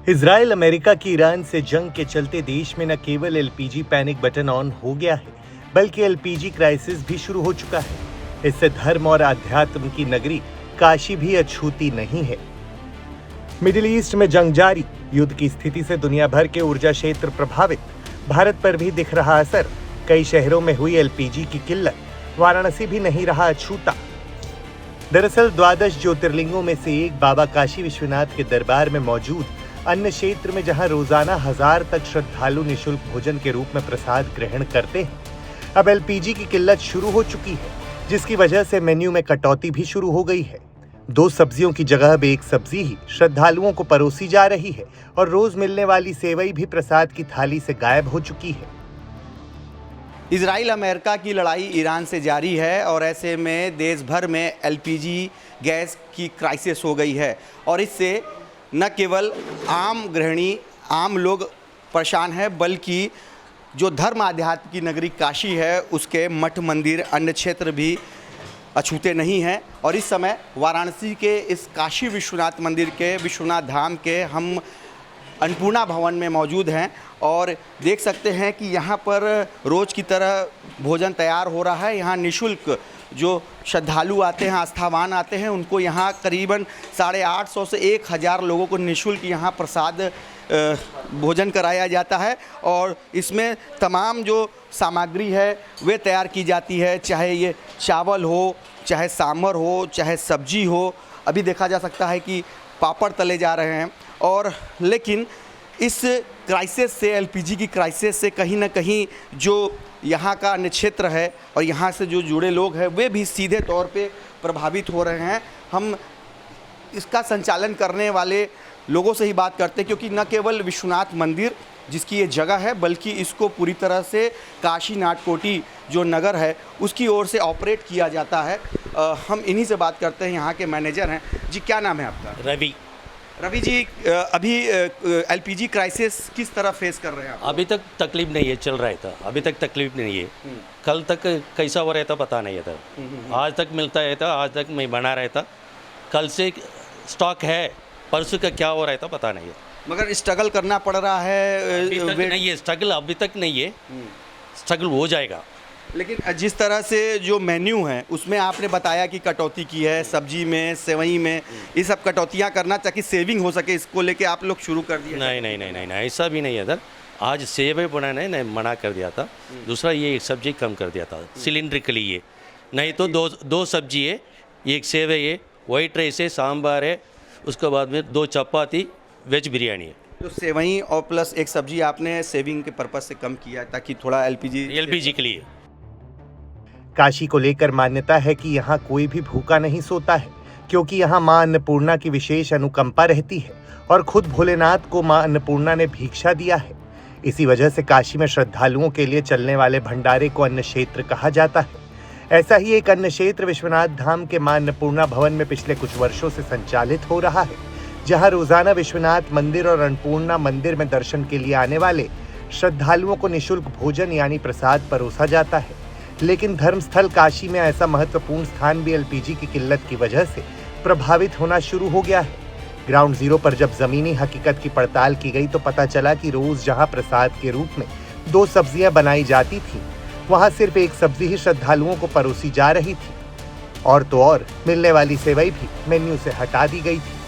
Israel America की Iran से जंग के चलते देश में न केवल एलपीजी पैनिक बटन ऑन हो गया है, बल्कि एलपीजी क्राइसिस भी शुरू हो चुका है। इससे धर्म और आध्यात्म की नगरी काशी भी अछूती नहीं है। मिडिल ईस्ट में जंग जारी, युद्ध की स्थिति से दुनिया भर के ऊर्जा क्षेत्र प्रभावित, भारत पर भी दिख रहा असर। कई शहरों में हुई एलपीजी की किल्लत, वाराणसी भी नहीं रहा अछूता। दरअसल 12 ज्योतिर्लिंगों में से एक बाबा काशी विश्वनाथ के दरबार में मौजूद अन्य क्षेत्र में जहां रोजाना 1000 तक श्रद्धालु निशुल्क भोजन के रूप में प्रसाद ग्रहण करते हैं, अब एलपीजी की किल्लत शुरू हो चुकी है, जिसकी वजह से मेन्यू में कटौती भी शुरू हो गई है। 2 सब्जियों की जगह अब 1 सब्जी ही श्रद्धालुओं को परोसी जा रही है और रोज मिलने वाली सेवई भी प्रसाद की थाली से गायब हो चुकी है। इजराइल अमेरिका की लड़ाई ईरान से जारी है और ऐसे में देश भर में एलपीजी गैस की क्राइसिस हो गई है और इससे न केवल आम गृहिणी, आम लोग परेशान हैं, बल्कि जो धर्म आध्यात्म की नगरी काशी है उसके मठ मंदिर, अन्य क्षेत्र भी अछूते नहीं हैं। और इस समय वाराणसी के इस काशी विश्वनाथ मंदिर के, विश्वनाथ धाम के हम अन्नपूर्णा भवन में मौजूद हैं और देख सकते हैं कि यहाँ पर रोज़ की तरह भोजन तैयार हो रहा है। यहाँ निःशुल्क जो श्रद्धालु आते हैं, आस्थावान आते हैं, उनको यहाँ करीबन 850 से 1000 लोगों को निःशुल्क यहाँ प्रसाद भोजन कराया जाता है और इसमें तमाम जो सामग्री है वे तैयार की जाती है, चाहे ये चावल हो, चाहे सांभर हो, चाहे सब्जी हो। अभी देखा जा सकता है कि पापड़ तले जा रहे हैं और लेकिन इस क्राइसिस से, एलपीजी की क्राइसिस से कहीं ना कहीं जो यहाँ का अन्य क्षेत्र है और यहाँ से जो जुड़े लोग हैं वे भी सीधे तौर पे प्रभावित हो रहे हैं। हम इसका संचालन करने वाले लोगों से ही बात करते हैं, क्योंकि न केवल विश्वनाथ मंदिर जिसकी ये जगह है, बल्कि इसको पूरी तरह से काशी नाटकोटी जो नगर है उसकी ओर से ऑपरेट किया जाता है। हम इन्हीं से बात करते हैं, यहाँ के मैनेजर हैं। जी, क्या नाम है आपका? रवि जी, अभी एलपीजी क्राइसिस किस तरह फेस कर रहे हैं आप? अभी तक तकलीफ नहीं है, चल रहा था। अभी तक तकलीफ नहीं है। कल तक कैसा हो रहा था पता नहीं था। आज तक मिलता है था, आज तक मैं बना रहा था। कल से स्टॉक है, परसों का क्या हो रहा था पता नहीं है। मगर स्ट्रगल करना पड़ रहा है। अभी तक नहीं है स्ट्रगल, अभी तक नहीं है। स्ट्रगल हो जाएगा। लेकिन जिस तरह से जो मेन्यू है उसमें आपने बताया कि कटौती की है, सब्जी में, सेवई में, ये सब कटौतियाँ करना ताकि सेविंग हो सके, इसको लेके आप लोग शुरू कर दिए? नहीं, ऐसा भी नहीं है सर। आज सेवई बनाने ने मना कर दिया था। दूसरा ये एक सब्जी कम कर दिया था सिलेंड्रिकली। ये नहीं तो दो सब्जी है, एक सेवई है, वाइट राइस है, सांभर है, उसके बाद में 2 चपाती, वेज बिरयानी है। तो सेवई और प्लस एक सब्जी आपने सेविंग के पर्पज़ से कम किया ताकि थोड़ा एलपीजी के लिए। काशी को लेकर मान्यता है कि यहाँ कोई भी भूखा नहीं सोता है, क्योंकि यहाँ माँ अन्नपूर्णा की विशेष अनुकंपा रहती है और खुद भोलेनाथ को माँ अन्नपूर्णा ने भिक्षा दिया है। इसी वजह से काशी में श्रद्धालुओं के लिए चलने वाले भंडारे को अन्न क्षेत्र कहा जाता है। ऐसा ही एक अन्न क्षेत्र विश्वनाथ धाम के माँ अन्नपूर्णा भवन में पिछले कुछ वर्षों से संचालित हो रहा है, जहाँ रोजाना विश्वनाथ मंदिर और अन्नपूर्णा मंदिर में दर्शन के लिए आने वाले श्रद्धालुओं को निःशुल्क भोजन यानी प्रसाद परोसा जाता है। लेकिन धर्मस्थल काशी में ऐसा महत्वपूर्ण स्थान भी एलपीजी की किल्लत की वजह से प्रभावित होना शुरू हो गया है। ग्राउंड जीरो पर जब जमीनी हकीकत की पड़ताल की गई तो पता चला कि रोज जहां प्रसाद के रूप में 2 सब्जियां बनाई जाती थी, वहां सिर्फ 1 सब्जी ही श्रद्धालुओं को परोसी जा रही थी और तो और मिलने वाली सेवई भी मेन्यू से हटा दी गई थी।